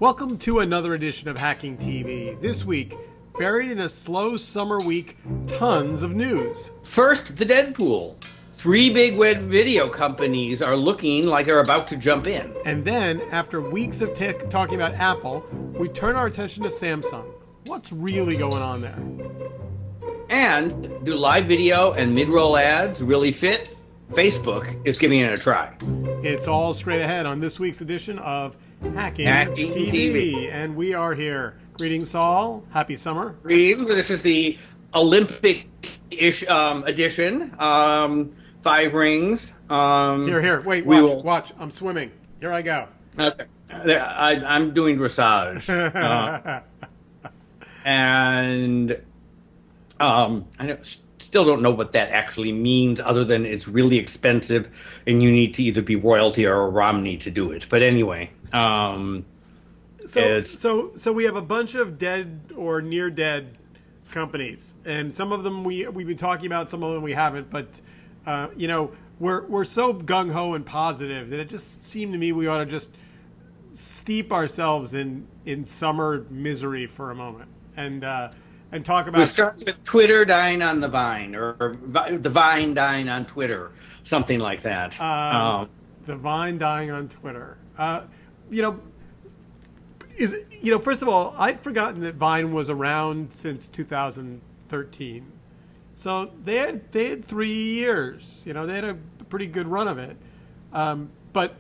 Welcome to another edition of Hacking TV. This week, buried in a slow summer week, tons of news. First, the Deadpool. Three big web video companies are looking like they're about to jump in. And then, after weeks of talking about Apple, we turn our attention to Samsung. What's really going on there? And do live video and mid-roll ads really fit? Facebook is giving it a try. It's all straight ahead on this week's edition of Hacking TV. And we are here. Greetings, Saul. Happy summer. Greetings. This is the Olympic-ish edition. 5 rings. Here. Wait, watch. I'm swimming. Here I go. Okay. I'm doing dressage. I still don't know what that actually means, other than it's really expensive, and you need to either be royalty or a Romney to do it. But anyway, so we have a bunch of dead or near dead companies, and some of them we've been talking about, some of them we haven't. But we're so gung ho and positive that it just seemed to me we ought to just steep ourselves in summer misery for a moment and talk about. We start with Twitter dying on the Vine, or the Vine dying on Twitter, something like that. The Vine dying on Twitter. First of all, I'd forgotten that Vine was around since 2013. So they had 3 years. They had a pretty good run of it. But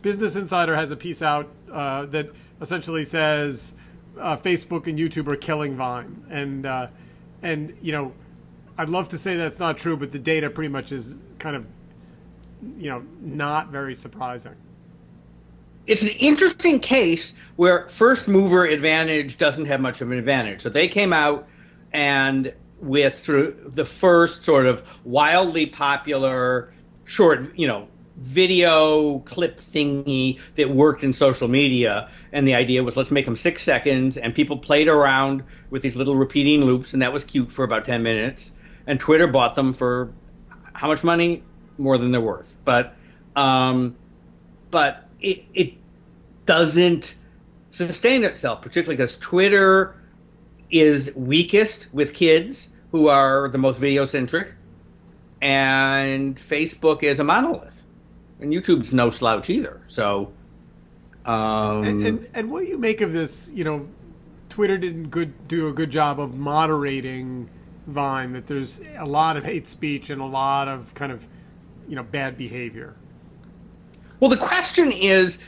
Business Insider has a piece out that essentially says Facebook and YouTube are killing Vine, and I'd love to say that's not true, but the data pretty much is kind of not very surprising. It's an interesting case where first mover advantage doesn't have much of an advantage. So they came out and with the first sort of wildly popular short, video clip thingy that worked in social media, and the idea was, let's make them 6 seconds, and people played around with these little repeating loops, and that was cute for about 10 minutes, and Twitter bought them for how much money? More than they're worth. But it doesn't sustain itself, particularly because Twitter is weakest with kids, who are the most video centric, and Facebook is a monolith. And YouTube's no slouch either. So, and what do you make of this? Twitter didn't do a good job of moderating Vine. That there's a lot of hate speech and a lot of kind of bad behavior. Well, the question is,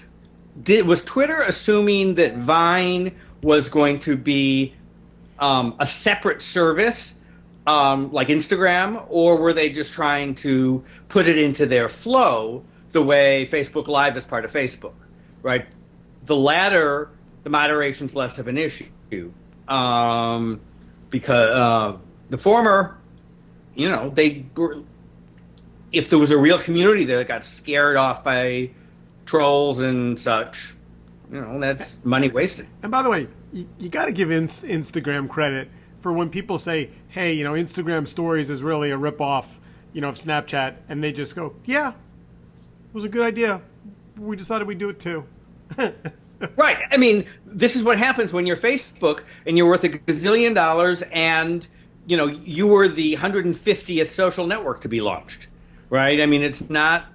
was Twitter assuming that Vine was going to be a separate service? Like Instagram, or were they just trying to put it into their flow the way Facebook Live is part of Facebook, right? The latter, the moderation's less of an issue, because the former, if there was a real community there that got scared off by trolls and such, that's money wasted. And by the way, you got to give Instagram credit for when people say, hey, Instagram stories is really a ripoff, of Snapchat, and they just go, yeah, it was a good idea. We decided we'd do it too. Right. I mean, this is what happens when you're Facebook and you're worth $1 gazillion and, you were the 150th social network to be launched, right? I mean, it's not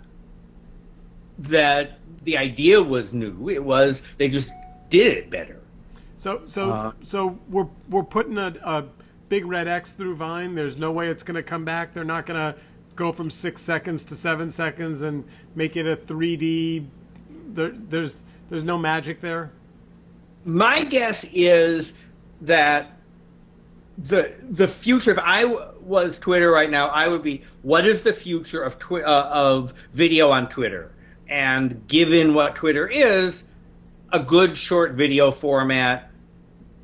that the idea was new. It was they just did it better. So we're putting a big red X through Vine. There's no way it's going to come back. They're not going to go from 6 seconds to 7 seconds and make it a 3D. There's no magic there. My guess is that the future. If I was Twitter right now, I would be, what is the future of video on Twitter? And given what Twitter is, a good short video format,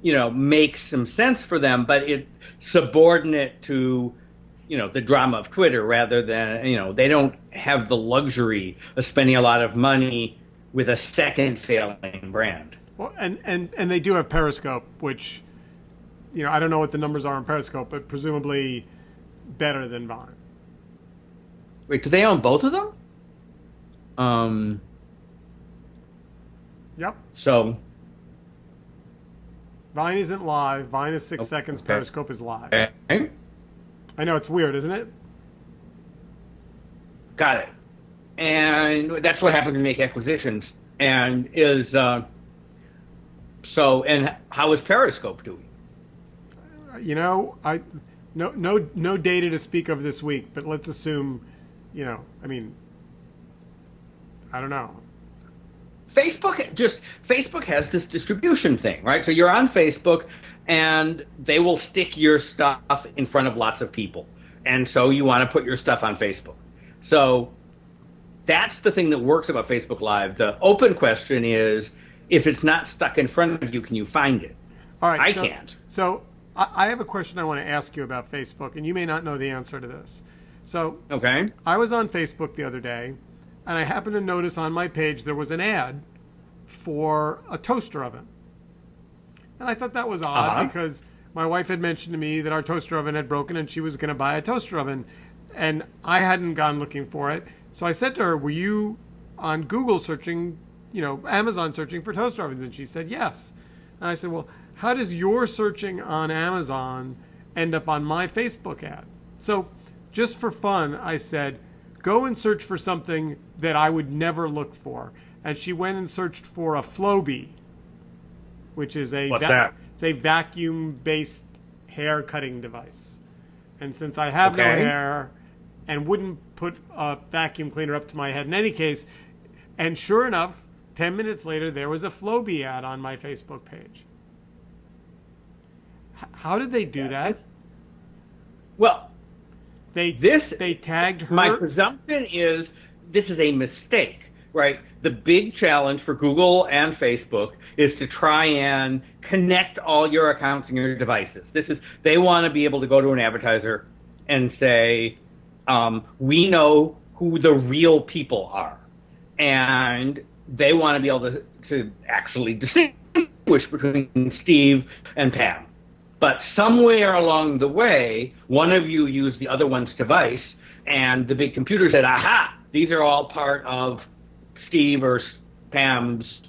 makes some sense for them, but it's subordinate to, the drama of Twitter, rather than, they don't have the luxury of spending a lot of money with a second failing brand. Well, and they do have Periscope, which, I don't know what the numbers are on Periscope, but presumably better than Vine. Wait, do they own both of them? Yep. So Vine isn't live. Vine is 6 seconds. Okay. Periscope is live. Okay. I know, it's weird, isn't it? Got it. And that's what happens to make acquisitions. And and how is Periscope doing? You know, no data to speak of this week, but let's assume, I mean, I don't know. Facebook has this distribution thing, right? So you're on Facebook and they will stick your stuff in front of lots of people. And so you want to put your stuff on Facebook. So that's the thing that works about Facebook Live. The open question is, if it's not stuck in front of you, can you find it? All right, I can't. So I have a question I want to ask you about Facebook, and you may not know the answer to this. So Okay. I was on Facebook the other day, and I happened to notice on my page there was an ad for a toaster oven. And I thought that was odd because my wife had mentioned to me that our toaster oven had broken and she was going to buy a toaster oven. And I hadn't gone looking for it. So I said to her, were you on Google searching, Amazon searching for toaster ovens? And she said, yes. And I said, well, how does your searching on Amazon end up on my Facebook ad? So just for fun, I said, go and search for something that I would never look for. And she went and searched for a Flowbee, which is it's a vacuum-based hair cutting device. And since I have no hair and wouldn't put a vacuum cleaner up to my head in any case, and sure enough, 10 minutes later, there was a Flowbee ad on my Facebook page. How did they do that? Well, they tagged her. My presumption is this is a mistake, right? The big challenge for Google and Facebook is to try and connect all your accounts and your devices. They want to be able to go to an advertiser and say, we know who the real people are. And they want to be able to actually distinguish between Steve and Pam. But somewhere along the way, one of you used the other one's device, and the big computer said, aha, these are all part of Steve or Pam's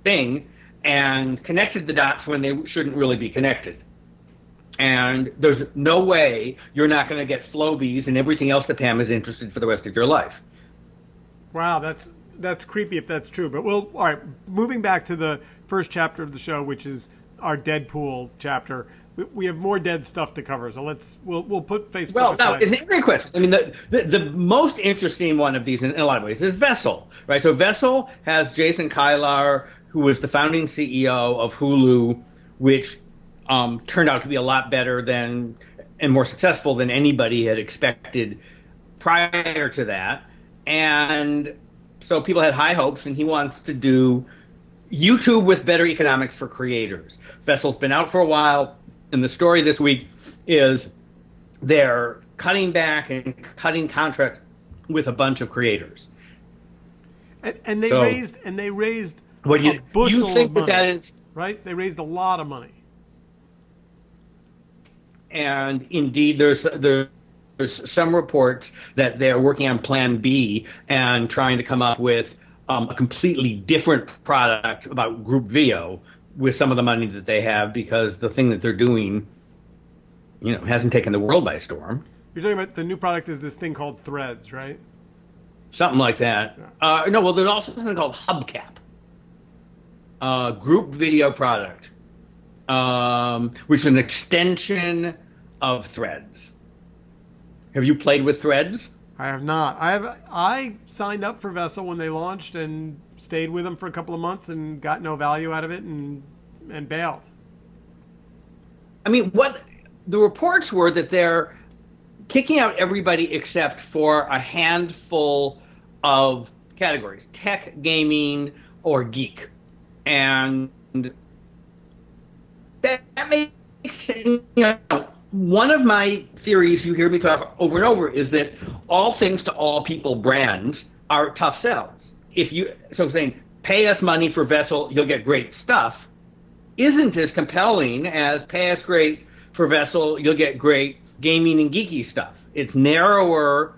thing, and connected the dots when they shouldn't really be connected. And there's no way you're not going to get Flowbees and everything else that Pam is interested for the rest of your life. Wow, that's creepy if that's true. But all right, moving back to the first chapter of the show, which is our Deadpool chapter. We have more dead stuff to cover, so we'll put Facebook aside. Well, it's a great question. I mean, the most interesting one of these in a lot of ways is Vessel, right? So Vessel has Jason Kilar, who was the founding CEO of Hulu, which turned out to be a lot better than and more successful than anybody had expected prior to that. And so people had high hopes, and he wants to do YouTube with better economics for creators. Vessel's been out for a while. And the story this week is they're cutting back and cutting contracts with a bunch of creators. And they raised what do you think that is? Right? They raised a lot of money. And indeed, there's some reports that they're working on Plan B and trying to come up with a completely different product about group video with some of the money that they have, because the thing that they're doing, hasn't taken the world by storm. You're talking about the new product is this thing called Threads, right? Something like that. Yeah. No, well, there's also something called Hubcap, group video product, which is an extension of Threads. Have you played with Threads? I have not. I signed up for Vessel when they launched and stayed with them for a couple of months and got no value out of it and bailed. I mean, what the reports were that they're kicking out everybody except for a handful of categories: tech, gaming, or geek. And that makes one of my theories, you hear me talk over and over, is that all things to all people brands are tough sells. So saying, pay us money for Vessel, you'll get great stuff, isn't as compelling as pay us great for Vessel, you'll get great gaming and geeky stuff. It's narrower,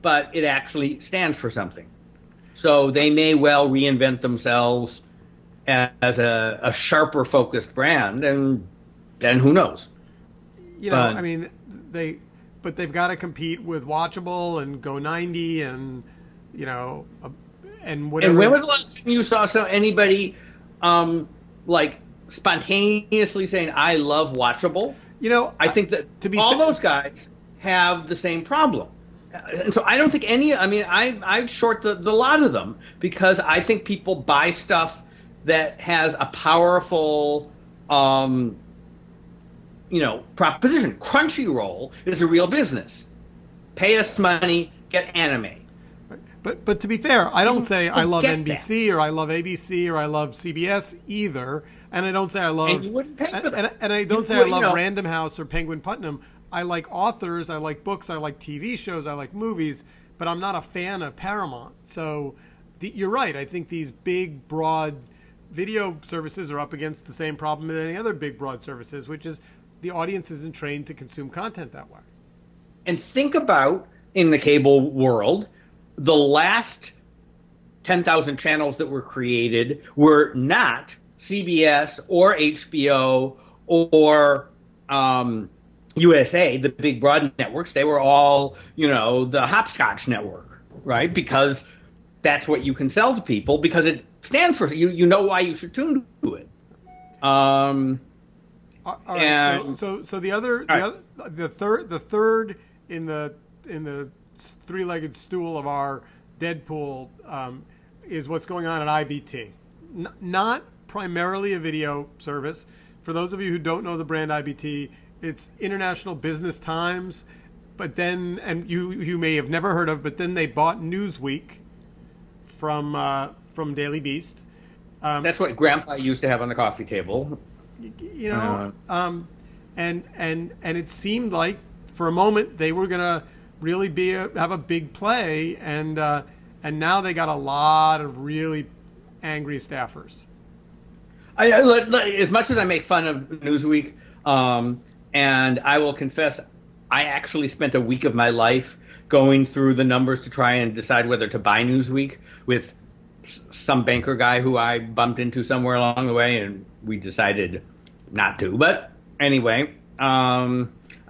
but it actually stands for something. So they may well reinvent themselves as a sharper focused brand, and then who knows? You know, I mean, they've got to compete with Watchable and Go90 and, you know, and whatever. And when was the last time you saw anybody like spontaneously saying, "I love Watchable"? You know, I think that all those guys have the same problem. And so I don't think any. I mean, I short the lot of them because I think people buy stuff that has a powerful, proposition. Crunchyroll is a real business. Pay us money, get anime. But to be fair, I don't say I love NBC or I love ABC or I love CBS either, and I don't say I love and I don't say I love Random House or Penguin Putnam. I like authors, I like books, I like TV shows, I like movies, but I'm not a fan of Paramount. So you're right. I think these big, broad video services are up against the same problem as any other big, broad services, which is the audience isn't trained to consume content that way. And think about, in the cable world, the last 10,000 channels that were created were not CBS or HBO or USA, the big broad networks. They were all, the hopscotch network, right? Because that's what you can sell to people because it stands for, you know why you should tune to it. All right. So the third in the three-legged stool of our Deadpool is what's going on at IBT. Not primarily a video service. For those of you who don't know the brand IBT, it's International Business Times, but then, and you may have never heard of, but then they bought Newsweek from Daily Beast. That's what Grandpa used to have on the coffee table. And it seemed like for a moment they were gonna really have a big play, and now they got a lot of really angry staffers. As much as I make fun of Newsweek, and I will confess, I actually spent a week of my life going through the numbers to try and decide whether to buy Newsweek with some banker guy who I bumped into somewhere along the way, and we decided not to. But anyway, I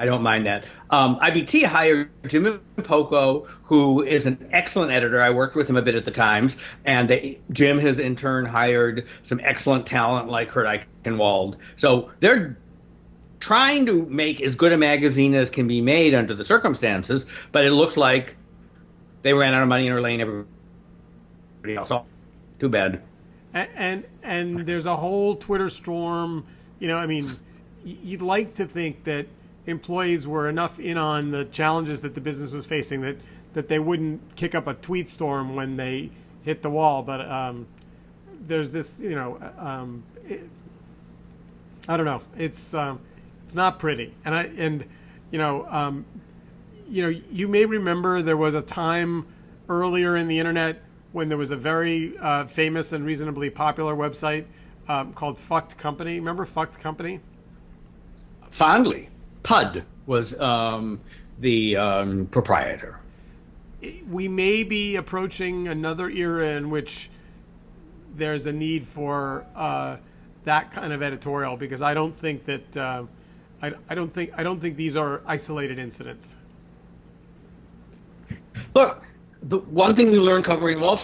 don't mind that. IBT hired Jim Poco, who is an excellent editor. I worked with him a bit at the Times, and Jim has in turn hired some excellent talent like Kurt Eichenwald. So they're trying to make as good a magazine as can be made under the circumstances, but it looks like they ran out of money and are laying everybody else off. Too bad. And there's a whole Twitter storm. I mean, you'd like to think that employees were enough in on the challenges that the business was facing that they wouldn't kick up a tweet storm when they hit the wall. But there's this, I don't know. It's not pretty. You may remember there was a time earlier in the internet when there was a very famous and reasonably popular website called Fucked Company. Remember Fucked Company? Fondly. Pud was the proprietor. We may be approaching another era in which there's a need for that kind of editorial, because I don't think that I don't think these are isolated incidents. Look, the one thing we learned covering Wall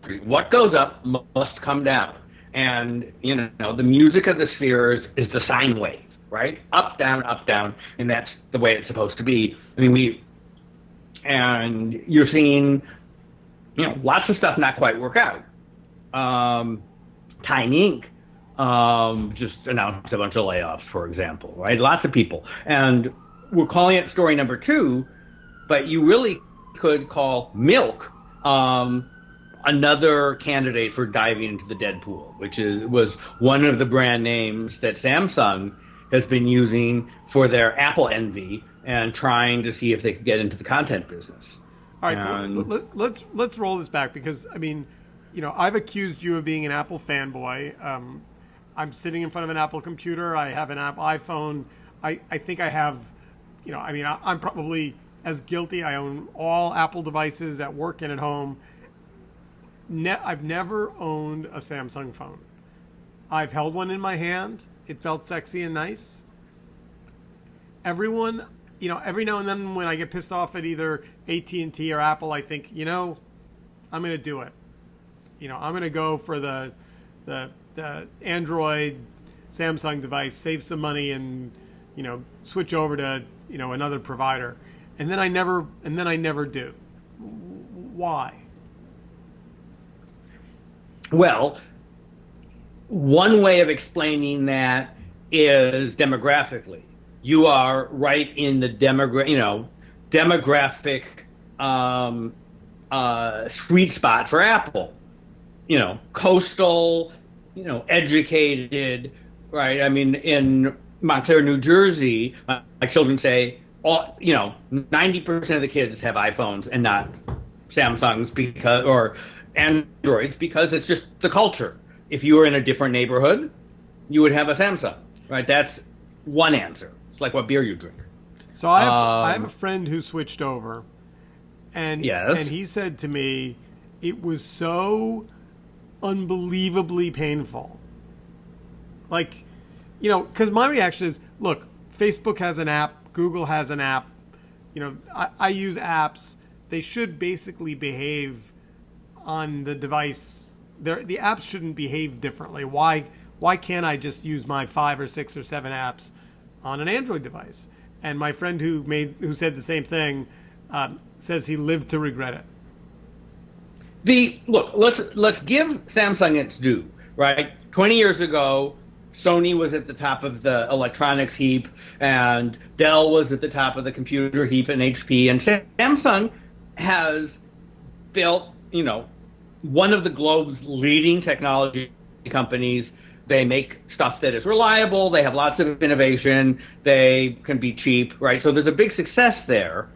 Street: what goes up must come down, and the music of the spheres is the sine wave. Right? Up, down, and that's the way it's supposed to be. I mean, and you're seeing, lots of stuff not quite work out. Time Inc. Just announced a bunch of layoffs, for example, right? Lots of people. And we're calling it story number 2, but you really could call Milk another candidate for diving into the Deadpool, which was one of the brand names that Samsung has been using for their Apple envy and trying to see if they could get into the content business. All right, so let's roll this back, because I've accused you of being an Apple fanboy. I'm sitting in front of an Apple computer. I have an Apple iPhone. I think I have, I'm probably as guilty. I own all Apple devices at work and at home. I've never owned a Samsung phone. I've held one in my hand. It felt sexy and nice. Everyone, every now and then when I get pissed off at either AT&T or Apple, I think, I'm going to do it. I'm going to go for the Android Samsung device, save some money, and switch over to another provider. And then I never do. Why? Well, one way of explaining that is demographically. You are right in the demographic sweet spot for Apple. Coastal, educated, right? I mean, in Montclair, New Jersey, my children say, 90% of the kids have iPhones and not Samsungs or Androids because it's just the culture. If you were in a different neighborhood, you would have a Samsung, right? That's one answer. It's like what beer you drink. So I have a friend who switched over, and yes. And he said to me, it was so unbelievably painful. Like, because my reaction is, look, Facebook has an app, Google has an app. I use apps. They should basically behave on the device. The apps shouldn't behave differently. Why can't I just use my 5 or 6 or 7 apps on an Android device? And my friend who said the same thing says he lived to regret it. Let's give Samsung its due, right? 20 years ago, Sony was at the top of the electronics heap, and Dell was at the top of the computer heap, and HP. And Samsung has built, one of the globe's leading technology companies. They make stuff that is reliable. They have lots of innovation. They can be cheap, right? So there's a big success there.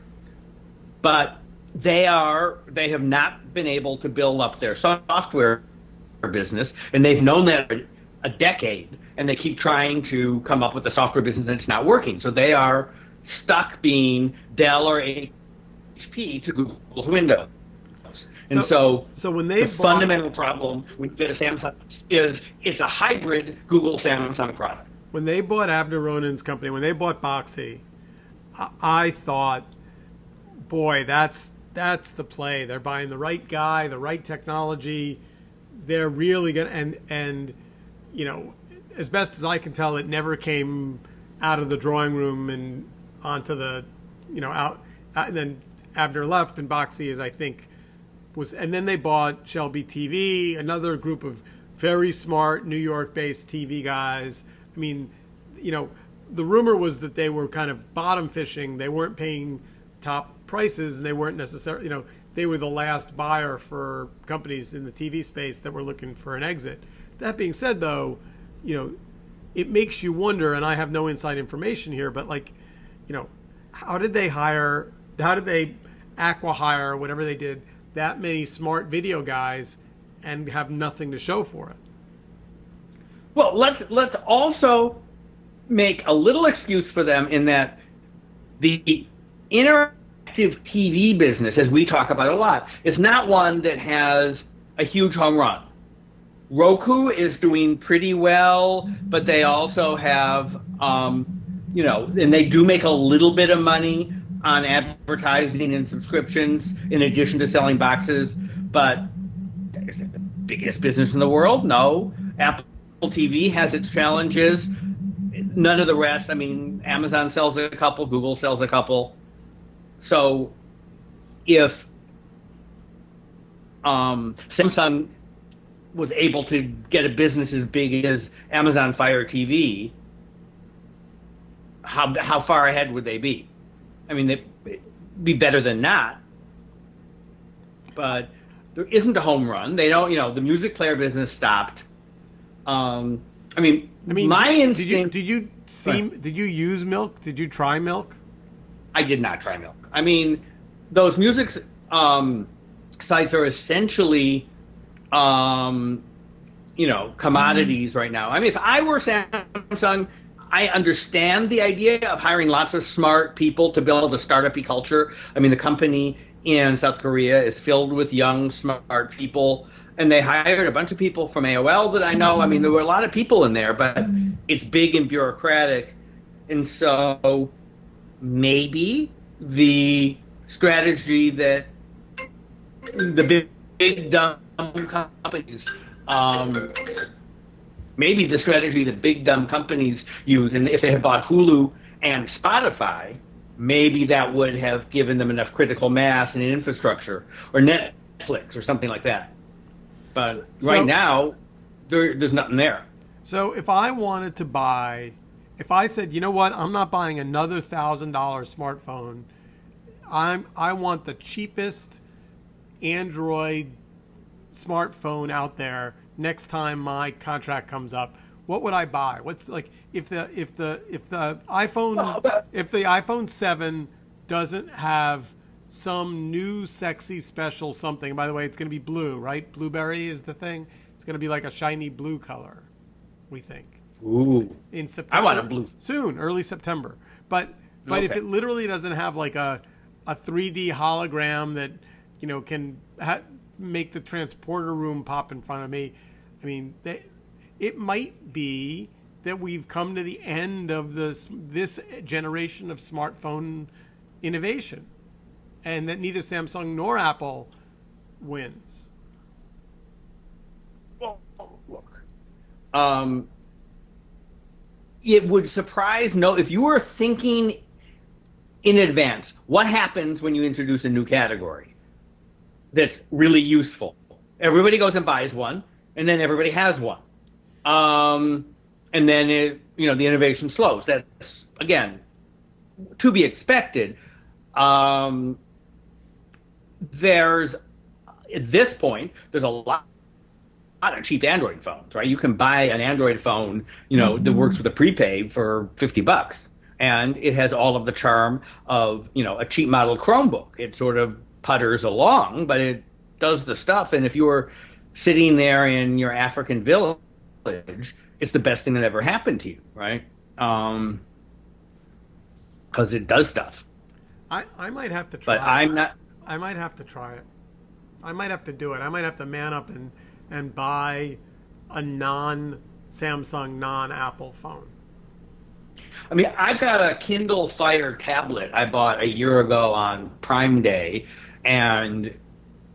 But they have not been able to build up their software business, and they've known that for a decade, and they keep trying to come up with a software business, and it's not working. So they are stuck being Dell or HP to Google's Windows. And so when they the fundamental problem with the Samsung is it's a hybrid Google Samsung product. When they bought Avner Ronen's company, when they bought Boxee, I thought, boy, that's the play. They're buying the right guy, the right technology. They're really gonna and as best as I can tell, it never came out of the drawing room and onto the out. And then Avner left, and Boxee is, I think, and then they bought Shelby TV, another group of very smart New York-based TV guys. I mean, the rumor was that they were kind of bottom fishing. They weren't paying top prices, and they weren't necessarily, they were the last buyer for companies in the TV space that were looking for an exit. That being said, though, it makes you wonder, and I have no inside information here, but how did they acqui-hire, whatever they did, that many smart video guys and have nothing to show for it? Well, let's also make a little excuse for them in that the interactive TV business, as we talk about a lot, is not one that has a huge home run. Roku is doing pretty well, but they also have, and they do make a little bit of money on advertising and subscriptions in addition to selling boxes. But is it the biggest business in the world? No. Apple TV has its challenges. None of the rest. I mean, Amazon sells a couple, Google sells a couple. So if Samsung was able to get a business as big as Amazon Fire TV, how far ahead would they be? I mean, they'd be better than not. But there isn't a home run. They don't, the music player business stopped. My instinct. Did you use Milk? Did you try Milk? I did not try Milk. I mean, those music sites are essentially, commodities right now. I mean, if I were Samsung, I understand the idea of hiring lots of smart people to build a startup-y culture. I mean, the company in South Korea is filled with young, smart people. And they hired a bunch of people from AOL that I know. I mean, there were a lot of people in there, but it's big and bureaucratic. And so maybe the strategy that the big dumb companies, maybe the strategy that big dumb companies use, and if they had bought Hulu and Spotify, maybe that would have given them enough critical mass and infrastructure, or Netflix or something like that. But right now, there's nothing there. So if I wanted to buy, if I said, you know what, I'm not buying another $1,000 smartphone. I want the cheapest Android smartphone out there next time my contract comes up. What would I buy? What's like if the iPhone 7 doesn't have some new sexy special something. By the way, it's going to be blue, right? Blueberry is the thing. It's going to be like a shiny blue color, we think. Ooh. In September. I want a blue. Soon, early September. But okay. If it literally doesn't have like a 3D hologram that, you know, can make the transporter room pop in front of me, I mean, it might be that we've come to the end of this generation of smartphone innovation, and that neither Samsung nor Apple wins. Well, look, it would surprise if you were thinking in advance, what happens when you introduce a new category that's really useful? Everybody goes and buys one, and then everybody has one. And then the innovation slows. That's, again, to be expected. There's, at this point, there's a lot of cheap Android phones, right? You can buy an Android phone, that works with a prepaid for $50, and it has all of the charm of, a cheap model Chromebook. It sort of putters along, but it does the stuff. And if you're sitting there in your African village, it's the best thing that ever happened to you, right? Because it does stuff. I might have to try it. But I'm not. I might have to try it. I might have to do it. I might have to man up and buy a non-Samsung, non-Apple phone. I mean, I've got a Kindle Fire tablet I bought a year ago on Prime Day, and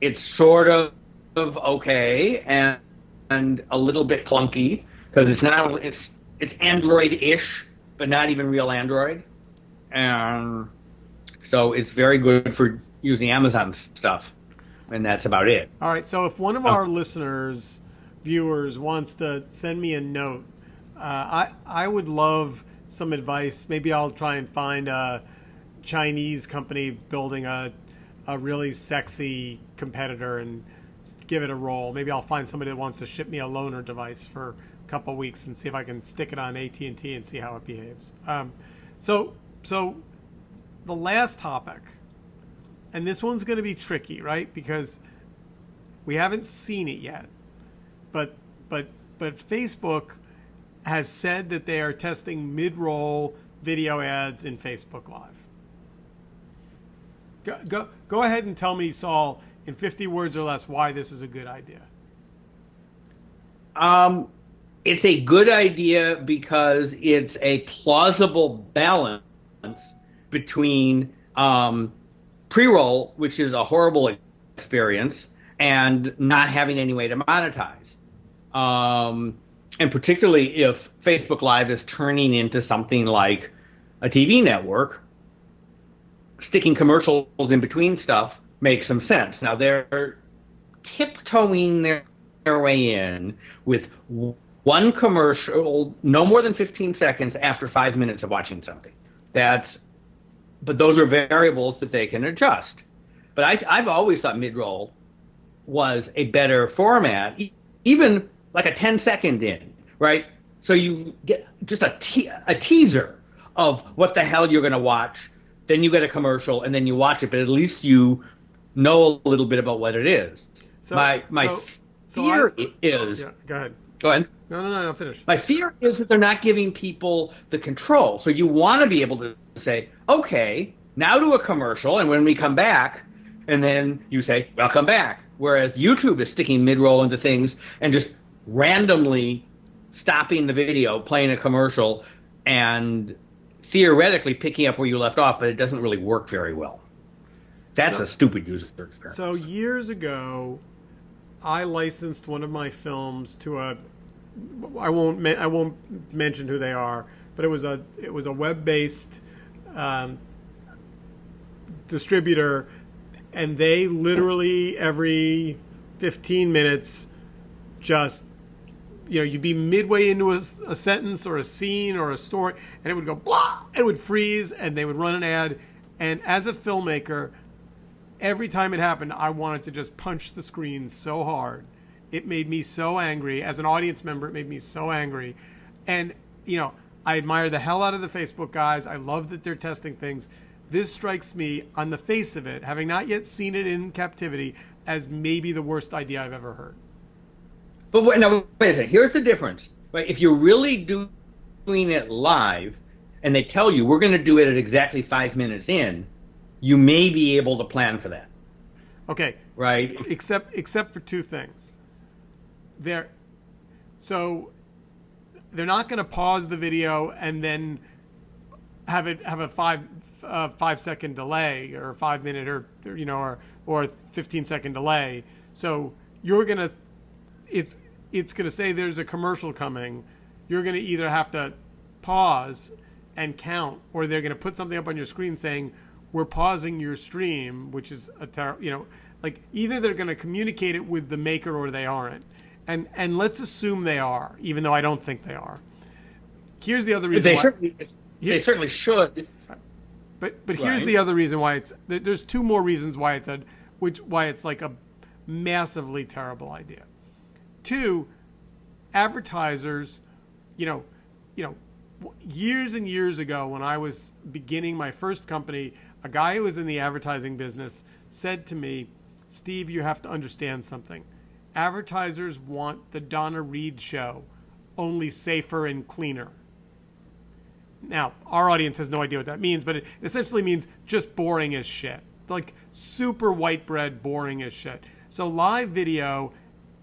it's sort of okay and a little bit clunky because it's Android-ish, but not even real Android, and so it's very good for using Amazon stuff, and that's about it. All right, so if one of our listeners, viewers, wants to send me a note, I would love some advice. Maybe I'll try and find a Chinese company building a really sexy competitor and give it a roll. Maybe I'll find somebody that wants to ship me a loaner device for a couple of weeks and see if I can stick it on AT&T and see how it behaves. So the last topic, and this one's going to be tricky, right? Because we haven't seen it yet, but Facebook has said that they are testing mid-roll video ads in Facebook Live. Go ahead and tell me, Saul, in 50 words or less, why this is a good idea. It's a good idea because it's a plausible balance between pre-roll, which is a horrible experience, and not having any way to monetize. And particularly if Facebook Live is turning into something like a TV network, sticking commercials in between stuff makes some sense. Now, they're tiptoeing their way in with one commercial, no more than 15 seconds after 5 minutes of watching something. But those are variables that they can adjust. But I've always thought mid-roll was a better format, even like a 10-second in, right? So you get just a teaser of what the hell you're going to watch, then you get a commercial, and then you watch it, but at least you know a little bit about what it is. So, my fear is... Yeah, go ahead. Go ahead. No, finish. My fear is that they're not giving people the control. So you want to be able to say, okay, now do a commercial, and when we come back, and then you say, welcome back. Whereas YouTube is sticking mid-roll into things and just randomly stopping the video, playing a commercial, and theoretically picking up where you left off, but it doesn't really work very well. That's a stupid user experience. So years ago, I licensed one of my films to I won't mention who they are, but it was a web-based distributor, and they literally every 15 minutes just, you'd be midway into a sentence or a scene or a story, and it would go blah, it would freeze, and they would run an ad. And as a filmmaker, every time it happened, I wanted to just punch the screen so hard. It made me so angry. As an audience member, it made me so angry. And, I admire the hell out of the Facebook guys. I love that they're testing things. This strikes me, on the face of it, having not yet seen it in captivity, as maybe the worst idea I've ever heard. But wait a second. Here's the difference. Right? If you're really doing it live, and they tell you, we're going to do it at exactly 5 minutes in, you may be able to plan for that. Okay. Right? Except for two things. So they're not going to pause the video and then have a 5 second delay, or 5 minute, or 15 second delay. So it's gonna say there's a commercial coming. You're gonna either have to pause and count, or they're gonna put something up on your screen saying, we're pausing your stream, which is either they're gonna communicate it with the maker or they aren't. And let's assume they are, even though I don't think they are. Here's the other reason they certainly should. But here's the other reason why there's two more reasons why it's like a massively terrible idea. Two, advertisers, years and years ago when I was beginning my first company, a guy who was in the advertising business said to me, Steve, you have to understand something. Advertisers want the Donna Reed show, only safer and cleaner. Now, our audience has no idea what that means, but it essentially means just boring as shit. Like super white bread, boring as shit. So live video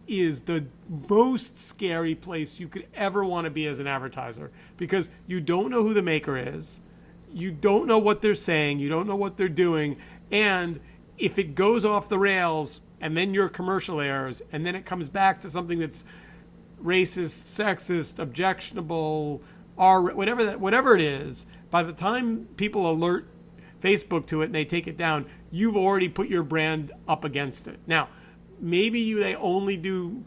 is the most scary place you could ever want to be as an advertiser, because you don't know who the maker is. You don't know what they're saying. You don't know what they're doing. And if it goes off the rails and then your commercial airs and then it comes back to something that's racist, sexist, objectionable, or whatever it is, by the time people alert Facebook to it and they take it down, you've already put your brand up against it. Now, maybe they only do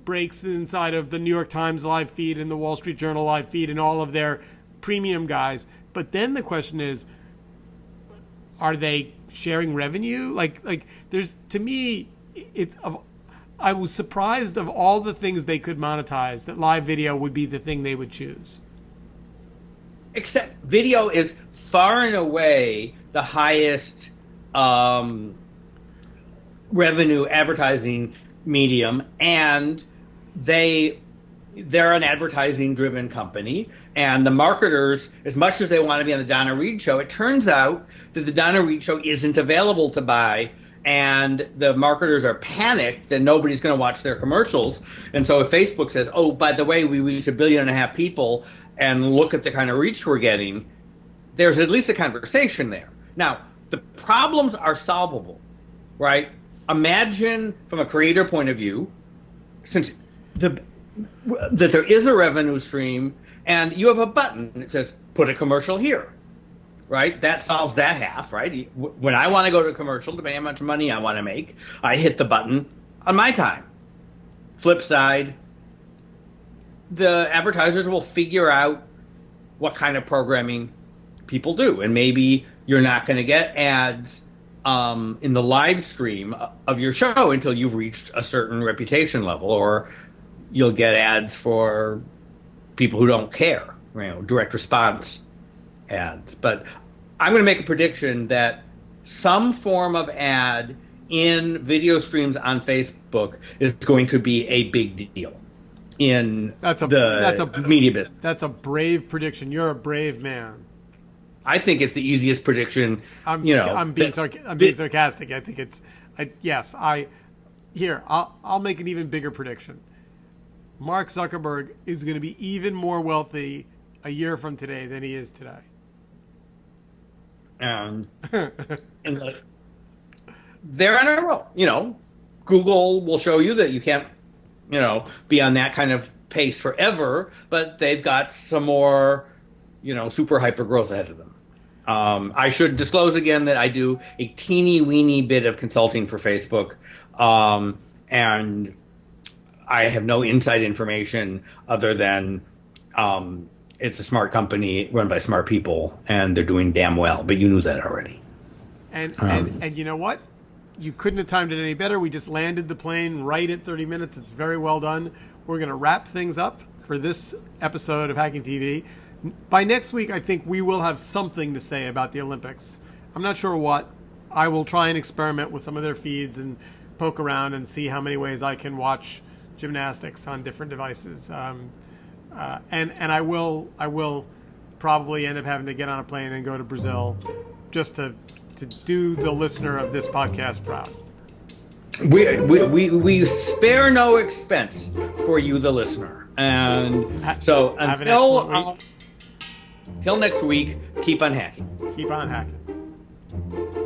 breaks inside of the New York Times live feed and the Wall Street Journal live feed and all of their premium guys. But then the question is, are they sharing revenue? Like there's, to me, I was surprised of all the things they could monetize, that live video would be the thing they would choose. Except video is far and away the highest revenue advertising medium, and they're an advertising-driven company, and the marketers, as much as they want to be on the Donna Reed show, it turns out that the Donna Reed show isn't available to buy, and the marketers are panicked that nobody's going to watch their commercials. And so if Facebook says, oh, by the way, we reach 1.5 billion people, and look at the kind of reach we're getting, there's at least a conversation there. Now, the problems are solvable, right? Imagine from a creator point of view, since that there is a revenue stream and you have a button that says, put a commercial here, right? That solves that half, right? When I want to go to a commercial, depending on how much money I want to make, I hit the button on my time. Flip side, the advertisers will figure out what kind of programming people do. And maybe you're not going to get ads in the live stream of your show until you've reached a certain reputation level, or you'll get ads for people who don't care, direct response ads. But I'm going to make a prediction that some form of ad in video streams on Facebook is going to be a big deal in the media business. That's a brave prediction. You're a brave man. I think it's the easiest prediction. I'm being sarcastic. I think it's I'll make an even bigger prediction. Mark Zuckerberg is going to be even more wealthy a year from today than he is today. And they're on a roll. Google will show you that you can't, be on that kind of pace forever, but they've got some more, super hyper growth ahead of them. I should disclose again that I do a teeny weeny bit of consulting for Facebook, and I have no inside information other than it's a smart company run by smart people, and they're doing damn well. But you knew that already. And you know what? You couldn't have timed it any better. We just landed the plane right at 30 minutes. It's very well done. We're going to wrap things up for this episode of Hacking TV. By next week, I think we will have something to say about the Olympics. I'm not sure what. I will try and experiment with some of their feeds and poke around and see how many ways I can watch gymnastics on different devices. And I will probably end up having to get on a plane and go to Brazil just to do the listener of this podcast proud. We spare no expense for you, the listener. And so until next week, keep on hacking. Keep on hacking.